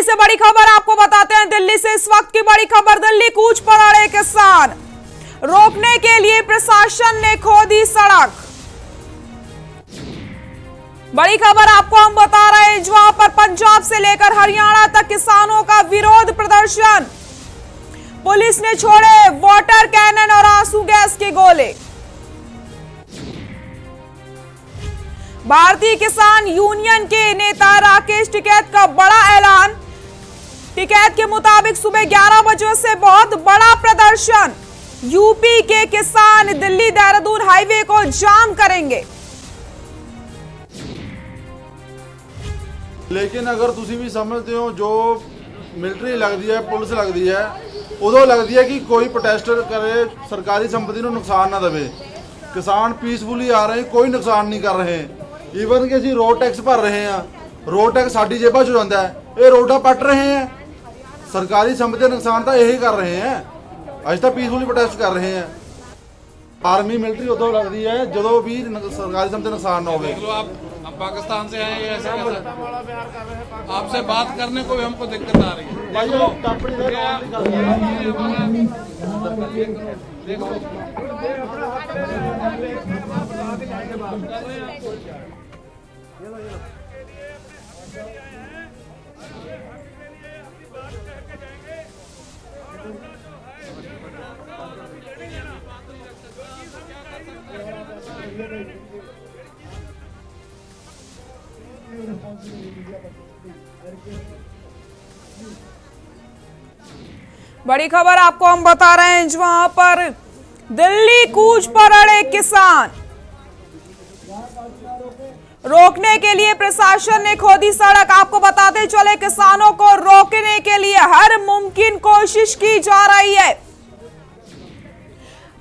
से बड़ी खबर आपको बताते हैं। दिल्ली से इस वक्त की बड़ी खबर, दिल्ली कूच पर अड़े किसान, रोकने के लिए प्रशासन ने खोदी सड़क। बड़ी खबर आपको हम बता रहे हैं, जहां पर पंजाब से लेकर हरियाणा तक किसानों का विरोध प्रदर्शन। पुलिस ने छोड़े वाटर कैनन और आंसू गैस के गोले। भारतीय किसान यूनियन के नेता राकेश टिकैत का बड़ा ऐलान। टिकैत के मुताबिक सुबह 11 बजे से बहुत बड़ा प्रदर्शन। यूपी के किसान दिल्ली देहरादून हाईवे को जाम करेंगे। लेकिन अगर तुसी भी समझते हो, जो मिलिट्री लगती है, पुलिस लगती है, उदों लगती है कि कोई प्रोटेस्टर करे, सरकारी संपत्ति को नुकसान ना देवे। किसान पीसफुली आ रहे हैं, कोई नुकसान नहीं कर रहे हैं। ਈਵਨ ਕਿ ਅਸੀਂ ਰੋਡ ਟੈਕਸ ਭਰ ਰਹੇ ਹਾਂ, ਰੋਡ ਟੈਕਸ ਸਾਡੀ ਜੇਬਾਂ 'ਚ ਜਾਂਦਾ ਹੈ, ਇਹ ਰੋਡਾਂ ਪੱਟ ਰਹੇ हैं। सरकारी संपत्ति का नुकसान तो यही कर रहे हैं। अज तक पीसफुली प्रोटेस्ट कर रहे हैं। आर्मी मिलिट्री उदों लगती है जो भी सरकारी संपत्ति नुकसान ना हो। आप पाकिस्तान से आए, ऐसे कैसे आपसे बात करने को भी हमको दिक्कत आ रही है। बड़ी खबर आपको हम बता रहे हैं, जहां पर दिल्ली कूच पर अड़े किसान, रोकने के लिए प्रशासन ने खोदी सड़क। आपको बताते चले, किसानों को रोकने के लिए हर मुमकिन कोशिश की जा रही है।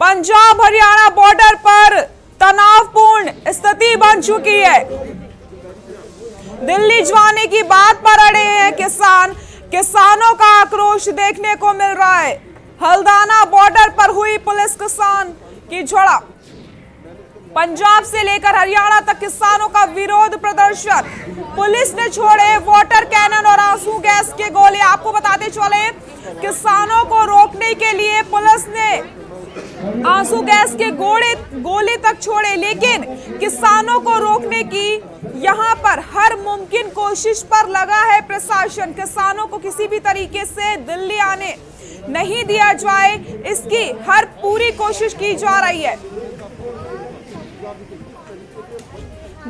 पंजाब हरियाणा बॉर्डर पर तनावपूर्ण स्थिति बन चुकी है। दिल्ली जाने की बात पर अड़े हैं किसान। किसानों का आक्रोश देखने को मिल रहा है। हल्द्वानी बॉर्डर पर हुई पुलिस किसान की झड़प। पंजाब से लेकर हरियाणा तक किसानों का विरोध प्रदर्शन। पुलिस ने छोड़े वाटर कैनन और आंसू गैस के गोले। आपको बताते चले, किसानों को रोकने के लिए पुलिस ने आंसू गैस के गोले तक छोड़े, लेकिन किसानों को रोकने की यहां पर हर मुमकिन कोशिश पर लगा है प्रशासन। किसानों को किसी भी तरीके से दिल्ली आने नहीं दिया जाए, इसकी हर पूरी कोशिश की जा रही है।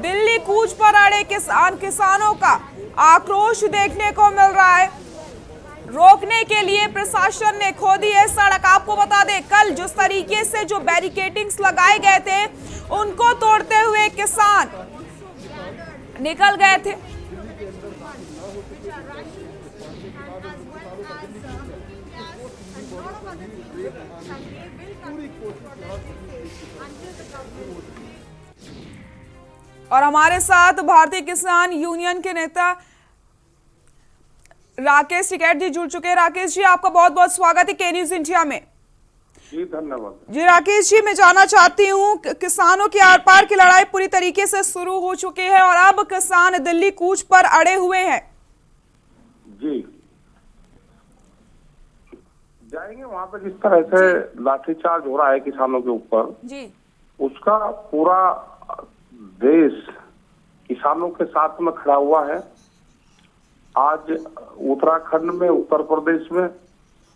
दिल्ली कूच पर अड़े किसानों का आक्रोश देखने को मिल रहा है। रोकने के लिए प्रशासन ने खोदी है सड़क। आपको बता दें, कल जिस तरीके से जो बैरिकेडिंग्स लगाए गए थे, उनको तोड़ते हुए किसान निकल गए थे। और हमारे साथ भारतीय किसान यूनियन के नेता राकेश टिकैत जी जुड़ चुके हैं। राकेश जी, आपका बहुत बहुत स्वागत है के न्यूज इंडिया में। जी धन्यवाद। जी राकेश जी, मैं जानना चाहती हूँ, किसानों की आर पार की लड़ाई पूरी तरीके से शुरू हो चुकी है और अब किसान दिल्ली कूच पर अड़े हुए हैं। जी जाएंगे वहां पे। जिस तरह से लाठीचार्ज हो रहा है किसानों के ऊपर जी, उसका पूरा देश किसानों के साथ में खड़ा हुआ है। आज उत्तराखंड में, उत्तर प्रदेश में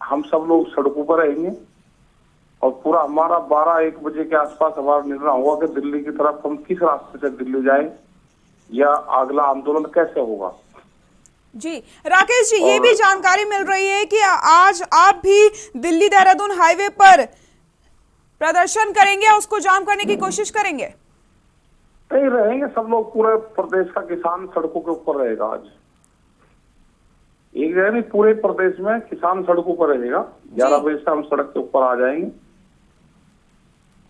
हम सब लोग सड़कों पर रहेंगे और पूरा हमारा 12-1 बजे के आसपास हमारा निर्णय होगा कि दिल्ली की तरफ हम किस रास्ते से दिल्ली जाएं या अगला आंदोलन कैसे होगा। जी राकेश जी, ये भी जानकारी मिल रही है कि आज आप भी दिल्ली देहरादून हाईवे पर प्रदर्शन करेंगे, उसको जाम करने की कोशिश करेंगे। नहीं रहेंगे सब लोग, पूरे प्रदेश का किसान सड़कों के ऊपर रहेगा। आज एक जगह नहीं, पूरे प्रदेश में किसान सड़कों पर रहेगा। 11 बजे से हम सड़क के ऊपर आ जाएंगे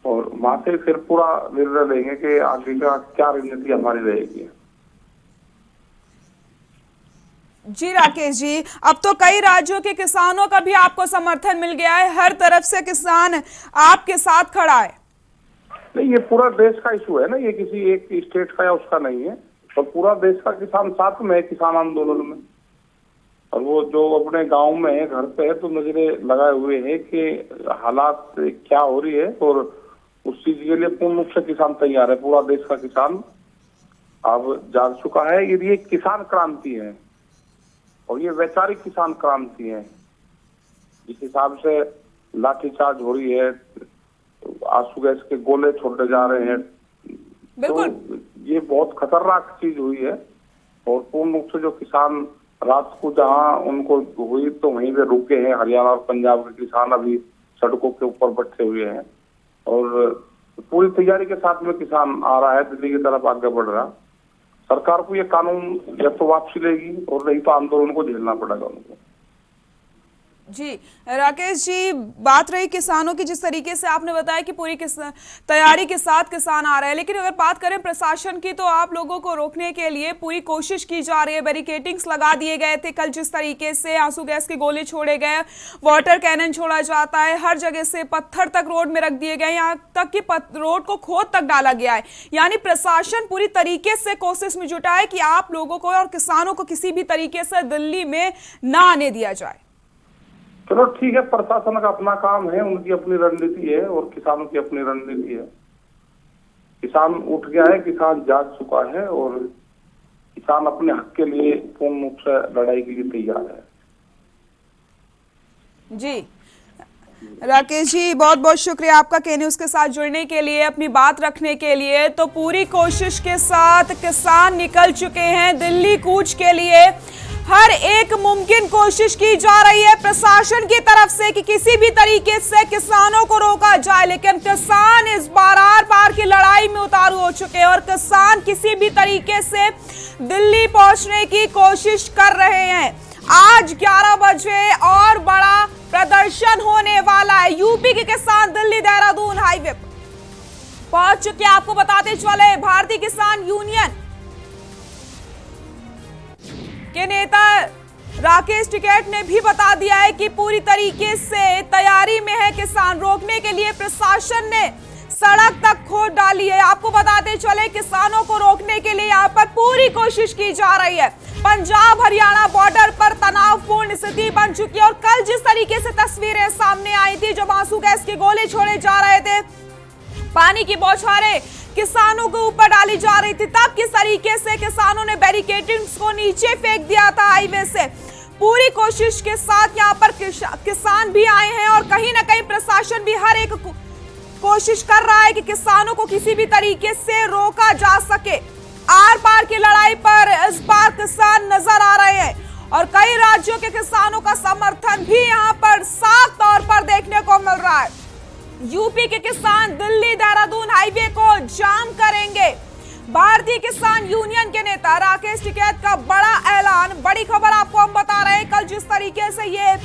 और वहां से फिर पूरा निर्णय लेंगे कि आगे का क्या रणनीति हमारी रहेगी। जी राकेश जी, अब तो कई राज्यों के किसानों का भी आपको समर्थन मिल गया है, हर तरफ से किसान आपके साथ खड़ा है। नहीं, ये पूरा देश का इशू है ना, ये किसी एक स्टेट का या उसका नहीं है। तो पूरा देश का किसान साथ में है किसान आंदोलन में, और वो जो अपने गांव में है, घर पे है, तो नजरें लगाए हुए हैं कि हालात क्या हो रही है, और उस चीज के लिए पूर्ण रूप से किसान तैयार है। पूरा देश का किसान अब जाग चुका है। ये किसान क्रांति है और ये वैचारिक किसान क्रांति है। जिस हिसाब से लाठीचार्ज हो रही है, आंसू गैस के गोले छोड़े जा रहे हैं, बिल्कुल। तो ये बहुत खतरनाक चीज हुई है। और पूर्ण रूप से जो किसान रात को जहां उनको हुई तो वहीं पे रुके हैं। हरियाणा और पंजाब के किसान अभी सड़कों के ऊपर बैठे हुए हैं और पूरी तैयारी के साथ में किसान आ रहा है, दिल्ली की तरफ आगे बढ़ रहा। सरकार को ये कानून या तो वापसी लेगी और नहीं तो आंदोलन को झेलना पड़ेगा उनको। जी राकेश जी, बात रही किसानों की, जिस तरीके से आपने बताया कि पूरी तैयारी के साथ किसान आ रहे हैं, लेकिन अगर बात करें प्रशासन की, तो आप लोगों को रोकने के लिए पूरी कोशिश की जा रही है। बैरिकेडिंग्स लगा दिए गए थे कल, जिस तरीके से आंसू गैस के गोले छोड़े गए, वाटर कैनन छोड़ा जाता है, हर जगह से पत्थर तक रोड में रख दिए गए, यहाँ तक कि रोड को खोद तक डाला गया है। यानी प्रशासन पूरी तरीके से कोशिश में जुटा है कि आप लोगों को और किसानों को किसी भी तरीके से दिल्ली में ना आने दिया जाए। चलो ठीक है, प्रशासन का अपना काम है, उनकी अपनी रणनीति है और किसानों की अपनी रणनीति है। किसान उठ गया है, किसान जाग चुका है और किसान अपने हक के लिए पूर्ण रूप से लड़ाई के लिए तैयार है। जी राकेश जी, बहुत बहुत शुक्रिया आपका के न्यूज़ के साथ जुड़ने के लिए, अपनी बात रखने के लिए। तो पूरी कोशिश के साथ किसान निकल चुके हैं दिल्ली कूच के लिए। हर एक मुमकिन कोशिश की जा रही है प्रशासन की तरफ से कि किसी भी तरीके से किसानों को रोका जाए, लेकिन किसान इस बार आर पार की लड़ाई में उतारू हो चुके हैं और किसान किसी भी तरीके से दिल्ली पहुंचने की कोशिश कर रहे हैं। आज 11 बजे और बड़ा प्रदर्शन होने वाला है। यूपी के किसान दिल्ली देहरादून हाईवे पहुंच चुके। आपको बताते चले, भारतीय किसान यूनियन के नेता राकेश टिकैत ने भी बता दिया है कि पूरी तरीके से तैयारी में है किसान। रोकने के लिए प्रशासन ने सड़क तक खोद डाली है। आपको बताते चले, किसानों को रोकने के लिए यहाँ पर पूरी कोशिश की जा रही है। पंजाब हरियाणा बॉर्डर पर तनावपूर्ण स्थिति बन चुकी है और कल जिस तरीके से तस्वीरें सामने आई थी, जब आंसू गैस के गोले छोड़े जा रहे थे, पानी की बौछारें किसानों के ऊपर डाली जा रही थी, तब किस तरीके से किसानों ने बैरिकेडिंग्स को नीचे फेंक दिया था हाईवे से। पूरी कोशिश के साथ यहाँ पर किसान भी आए हैं और कहीं ना कहीं प्रशासन भी हर एक कोशिश कर रहा है कि किसानों को किसी भी तरीके से रोका जा सके। आर पार की लड़ाई पर इस बार किसान नजर आ रहे हैं और कई राज्यों के किसानों का समर्थन भी यहाँ पर साफ तौर पर देखने को मिल रहा है। यूपी के किसान दिल्ली देहरादून हाईवे को जाम करेंगे। भारतीय किसान यूनियन के नेता राकेश टिकैत का बड़ा ऐलान। बड़ी खबर आपको हम बता रहे हैं, कल जिस तरीके से ये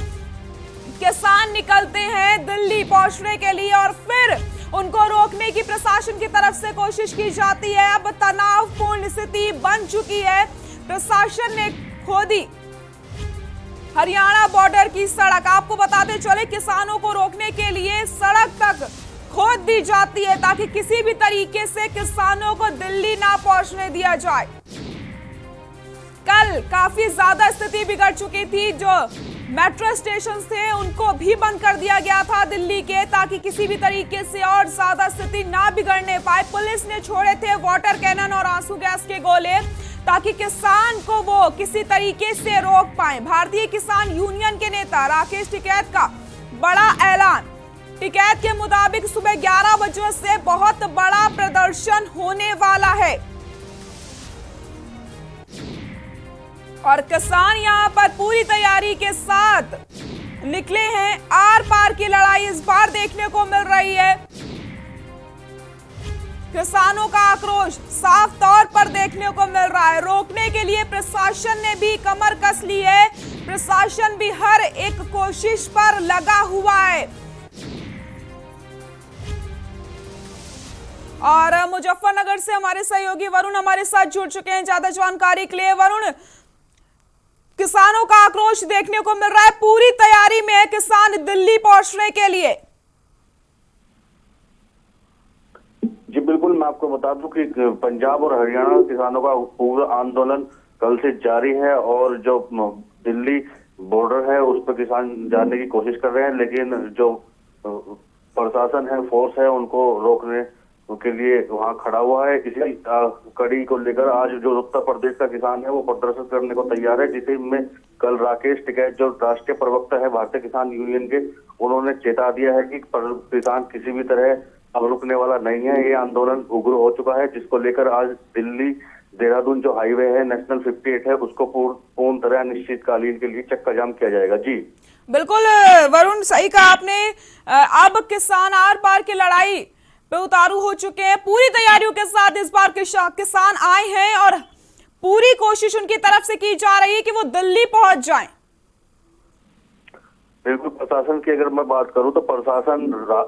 किसान निकलते हैं दिल्ली पहुंचने के लिए और फिर उनको रोकने की प्रशासन की तरफ से कोशिश की जाती है। अब तनावपूर्ण स्थिति बन चुकी है। प्रशासन ने खोदी हरियाणा बॉर्डर की सड़क। आपको बताते चले, किसानों को रोकने के लिए सड़क तक खोद दी जाती है ताकि किसी भी तरीके से किसानों को दिल्ली ना पहुंचने दिया जाए। कल काफी ज्यादा स्थिति बिगड़ चुकी थी। जो मेट्रो स्टेशन थे उनको भी बंद कर दिया गया था दिल्ली के, ताकि किसी भी तरीके से और ज्यादा स्थिति ना बिगड़ने पाए। पुलिस ने छोड़े थे वाटर कैनन और आंसू गैस के गोले ताकि किसान को वो किसी तरीके से रोक पाए। भारतीय किसान यूनियन के नेता राकेश टिकैत का बड़ा ऐलान। टिकैत के मुताबिक सुबह 11 बजे से बहुत बड़ा प्रदर्शन होने वाला है और किसान यहां पर पूरी तैयारी के साथ निकले हैं। आर पार की लड़ाई इस बार देखने को मिल रही है। किसानों का आक्रोश साफ तौर पर देखने को मिल रहा है। रोकने के लिए प्रशासन ने भी कमर कस ली है। प्रशासन भी हर एक कोशिश पर लगा हुआ है। और मुजफ्फरनगर से हमारे सहयोगी वरुण हमारे साथ जुड़ चुके हैं ज्यादा जानकारी के लिए। वरुण, किसानों का आक्रोश देखने को मिल रहा है, पूरी तैयारी में है किसान दिल्ली पहुंचने के लिए। जी बिल्कुल, मैं आपको बता दूं कि पंजाब और हरियाणा किसानों का पूरा आंदोलन कल से जारी है और जो दिल्ली बॉर्डर है उस पर किसान जाने की कोशिश कर रहे हैं, लेकिन जो प्रशासन है, फोर्स है, उनको रोकने के लिए वहां खड़ा हुआ है। इसी कड़ी को लेकर आज जो उत्तर प्रदेश का किसान है वो प्रदर्शन करने को तैयार है, जिसे में कल राकेश टिकैत जो राष्ट्रीय प्रवक्ता है भारतीय किसान यूनियन के, उन्होंने चेता दिया है कि किसान किसी भी तरह अब रुकने वाला नहीं है। ये आंदोलन उग्र हो चुका है, जिसको लेकर आज दिल्ली देहरादून जो हाईवे है नेशनल 58 है उसको पूर्ण तरह अनिश्चितकालीन के लिए चक्का जाम किया जाएगा। जी बिल्कुल वरुण, सही कहा आपने। अब किसान आर पार की लड़ाई पे उतारू हो चुके हैं। पूरी तैयारियों के साथ इस बार किसान आए हैं और पूरी कोशिश उनकी तरफ से की जा रही है कि वो दिल्ली पहुंच जाएं। बिल्कुल, प्रशासन की अगर मैं बात करूं तो प्रशासन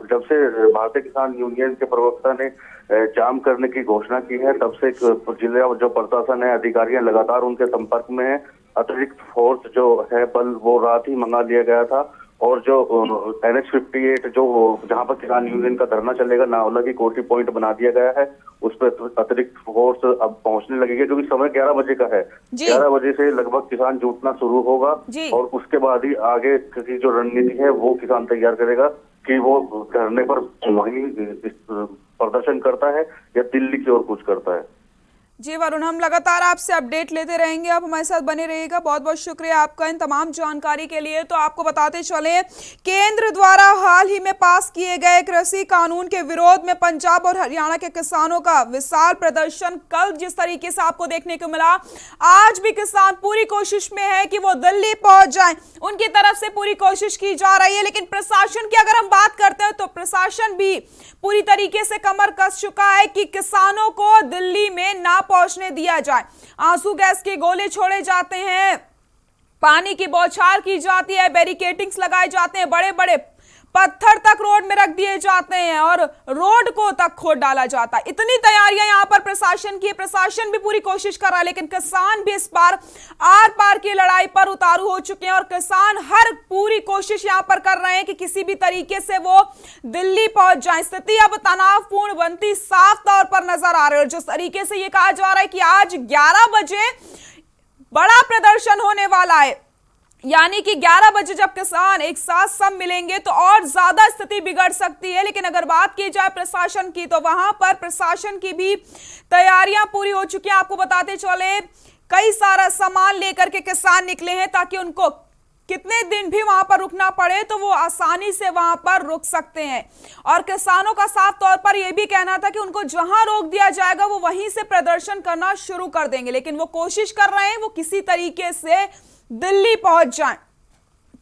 जब से भारतीय किसान यूनियन के प्रवक्ता ने जाम करने की घोषणा की है, तब से जिले जो प्रशासन है, अधिकारियां लगातार उनके संपर्क में है। अतिरिक्त फोर्स जो है बल वो रात ही मंगा लिया गया था, और जो NH 58 जो जहां पर किसान यूनियन का धरना चलेगा, नावला की कोठी पॉइंट बना दिया गया है, उस पर अतिरिक्त फोर्स अब पहुंचने लगेगी, क्योंकि समय 11 बजे का है। 11 बजे से लगभग किसान जुटना शुरू होगा, और उसके बाद ही आगे की जो रणनीति है वो किसान तैयार करेगा कि वो धरने पर वहीं प्रदर्शन करता है या दिल्ली की ओर कूच करता है। जी वरुण, हम लगातार आपसे अपडेट लेते रहेंगे, आप हमारे साथ बने रहिएगा। बहुत बहुत शुक्रिया आपका इन तमाम जानकारी के लिए। तो आपको बताते चले, केंद्र द्वारा हाल ही में पास किए गए कृषि कानून के विरोध में पंजाब और हरियाणा के किसानों का विशाल प्रदर्शन कल जिस तरीके से आपको देखने को मिला, आज भी किसान पूरी कोशिश में है कि वो दिल्ली पहुंच जाएं। उनकी तरफ से पूरी कोशिश की जा रही है, लेकिन प्रशासन की अगर हम बात करते हैं तो प्रशासन भी पूरी तरीके से कमर कस चुका है कि किसानों को दिल्ली में ना पहुंचने दिया जाए। आंसू गैस के गोले छोड़े जाते हैं, पानी की बौछार की जाती है, बैरिकेडिंग्स लगाए जाते हैं, बड़े बड़े पत्थर तक रोड में रख दिए जाते हैं और रोड को तक खोद डाला जाता है। इतनी तैयारियां यहां पर प्रशासन की है, प्रशासन भी पूरी कोशिश कर रहा है, लेकिन किसान भी इस बार आर पार की लड़ाई पर उतारू हो चुके हैं और किसान हर पूरी कोशिश यहां पर कर रहे हैं कि किसी भी तरीके से वो दिल्ली पहुंच जाए। स्थिति अब तनावपूर्ण बनती साफ तौर पर नजर आ रही है, और जिस तरीके से ये कहा जा रहा है कि आज 11 बजे बड़ा प्रदर्शन होने वाला है, यानी कि 11 बजे जब किसान एक साथ सब मिलेंगे तो और ज्यादा स्थिति बिगड़ सकती है। लेकिन अगर बात की जाए प्रशासन की, तो वहां पर प्रशासन की भी तैयारियां पूरी हो चुकी हैं। आपको बताते चले, कई सारा सामान लेकर के किसान निकले हैं ताकि उनको कितने दिन भी वहां पर रुकना पड़े तो वो आसानी से वहां पर रुक सकते हैं। और किसानों का साफ तौर पर यह भी कहना था कि उनको जहां रोक दिया जाएगा वो वहीं से प्रदर्शन करना शुरू कर देंगे, लेकिन वो कोशिश कर रहे हैं वो किसी तरीके से दिल्ली पहुंच जाएं।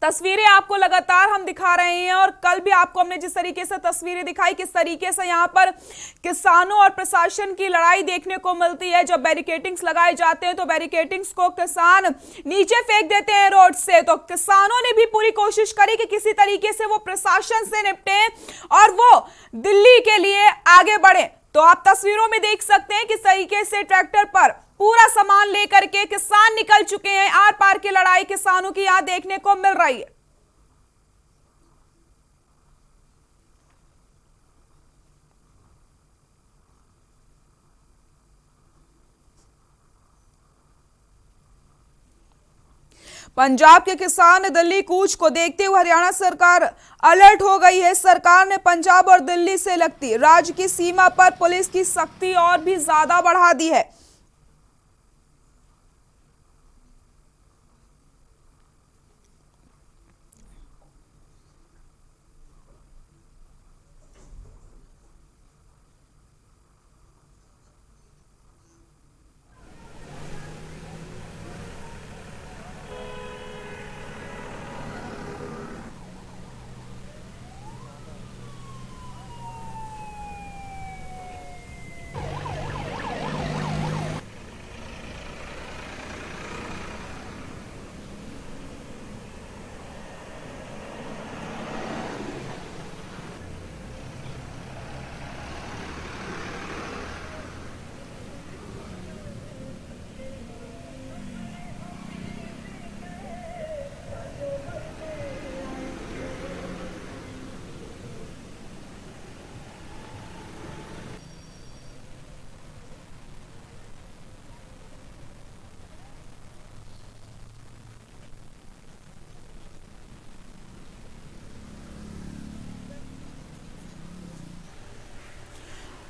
तस्वीरें आपको लगातार हम दिखा रहे हैं, और कल भी आपको हमने जिस तरीके से तस्वीरें दिखाई, किस तरीके से यहां पर किसानों और प्रशासन की लड़ाई देखने को मिलती है। जब बैरिकेडिंग्स लगाए जाते हैं तो बैरिकेडिंग्स को किसान नीचे फेंक देते हैं रोड से, तो किसानों ने भी पूरी कोशिश करी कि किसी तरीके से वो प्रशासन से निपटे और वो दिल्ली के लिए आगे बढ़े। तो आप तस्वीरों में देख सकते हैं किस तरीके से ट्रैक्टर पर पूरा सामान लेकर के किसान निकल चुके हैं। आर पार की लड़ाई किसानों की यहां देखने को मिल रही है। पंजाब के किसान दिल्ली कूच को देखते हुए हरियाणा सरकार अलर्ट हो गई है। सरकार ने पंजाब और दिल्ली से लगती राज्य की सीमा पर पुलिस की सख्ती और भी ज्यादा बढ़ा दी है।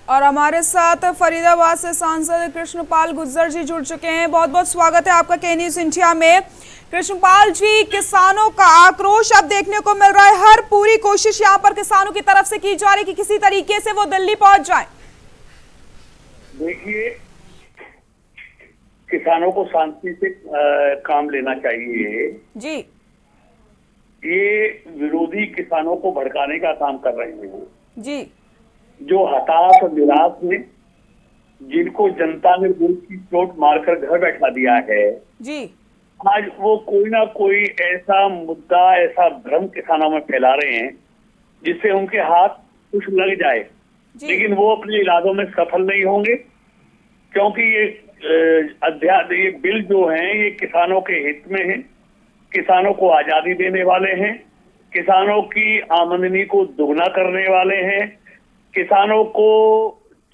और हमारे साथ फरीदाबाद से सांसद कृष्णपाल गुर्जर जी जुड़ चुके हैं। बहुत बहुत स्वागत है आपका के न्यूज़ इंडिया में। कृष्णपाल जी, किसानों का आक्रोश अब देखने को मिल रहा है। हर पूरी कोशिश यहाँ पर किसानों की तरफ से की जा रही है कि किसी तरीके से वो दिल्ली पहुंच जाए। देखिए, किसानों को शांति से काम लेना चाहिए जी। ये विरोधी किसानों को भड़काने का काम कर रहे हैं जी। जो हताश और निराश हैं, जिनको जनता ने वोट की चोट मारकर घर बैठा दिया है जी। आज वो कोई ना कोई ऐसा मुद्दा, ऐसा भ्रम किसानों में फैला रहे हैं जिससे उनके हाथ कुछ लग जाए, लेकिन वो अपने इरादों में सफल नहीं होंगे, क्योंकि ये बिल जो हैं ये किसानों के हित में है, किसानों को आजादी देने वाले हैं, किसानों की आमदनी को दोगुना करने वाले हैं, किसानों को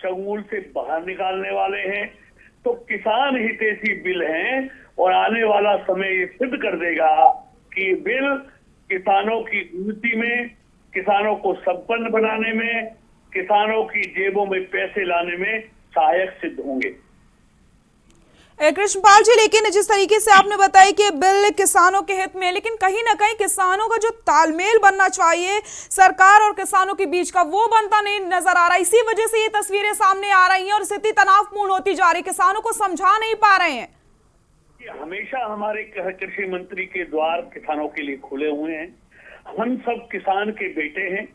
चंगुल से बाहर निकालने वाले हैं। तो किसान हितैषी बिल हैं और आने वाला समय ये सिद्ध कर देगा कि ये बिल किसानों की उन्नति में, किसानों को संपन्न बनाने में, किसानों की जेबों में पैसे लाने में सहायक सिद्ध होंगे। कृष्णपाल जी, लेकिन जिस तरीके से आपने बताया कि बिल किसानों के हित में, लेकिन कहीं ना कहीं किसानों का जो तालमेल बनना चाहिए सरकार और किसानों के बीच का, वो बनता नहीं नजर आ रहा। इसी वजह से ये तस्वीरें सामने आ रही हैं और स्थिति तनावपूर्ण होती जा रही, किसानों को समझा नहीं पा रहे हैं। हमेशा हमारे कृषि मंत्री के द्वार किसानों के लिए खुले हुए हैं। हम सब किसान के बेटे हैं।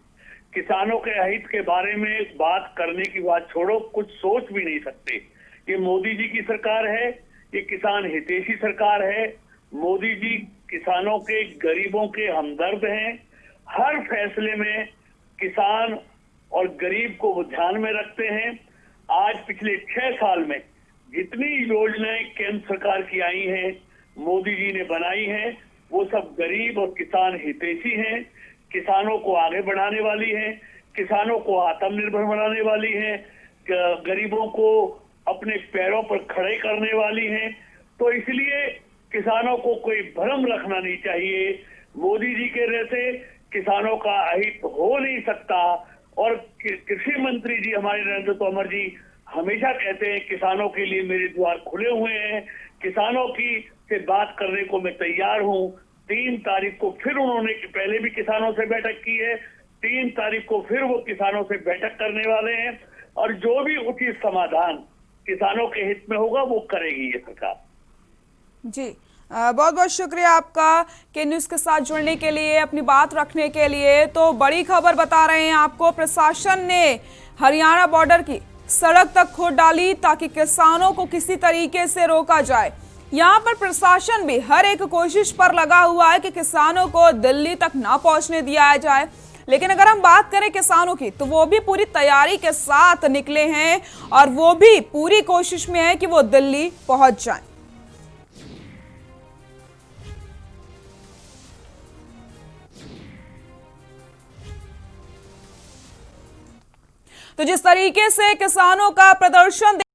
किसानों के हित के बारे में बात करने की बात छोड़ो, कुछ सोच भी नहीं सकते। ये मोदी जी की सरकार है, ये किसान हितैषी सरकार है। मोदी जी किसानों के, गरीबों के हमदर्द हैं। हर फैसले में किसान और गरीब को वो ध्यान में रखते हैं। आज पिछले 6 साल में जितनी योजनाएं केंद्र सरकार की आई हैं, मोदी जी ने बनाई हैं, वो सब गरीब और किसान हितैषी हैं, किसानों को आगे बढ़ाने वाली हैं, किसानों को आत्मनिर्भर बनाने वाली हैं, गरीबों को अपने पैरों पर खड़े करने वाली हैं। तो इसलिए किसानों को कोई भ्रम रखना नहीं चाहिए। मोदी जी के रहते किसानों का अहित हो नहीं सकता। और कृषि मंत्री जी हमारे नरेंद्र तोमर जी हमेशा कहते हैं किसानों के लिए मेरे द्वार खुले हुए हैं, किसानों की से बात करने को मैं तैयार हूं। 3 तारीख को फिर उन्होंने पहले भी किसानों से बैठक की है, 3 तारीख को फिर वो किसानों से बैठक करने वाले हैं और जो भी उचित समाधान किसानों के हित में होगा वो करेगी ये सरकार। जी, बहुत बहुत शुक्रिया आपका के न्यूज़ के साथ जुड़ने के लिए, अपनी बात रखने के लिए। तो बड़ी खबर बता रहे हैं आपको, प्रशासन ने हरियाणा बॉर्डर की सड़क तक खोद डाली ताकि किसानों को किसी तरीके से रोका जाए। यहाँ पर प्रशासन भी हर एक कोशिश पर लगा हुआ है कि किसानों को दिल्ली तक ना पहुंचने दिया जाए। लेकिन अगर हम बात करें किसानों की, तो वो भी पूरी तैयारी के साथ निकले हैं और वो भी पूरी कोशिश में है कि वो दिल्ली पहुंच जाएं। तो जिस तरीके से किसानों का प्रदर्शन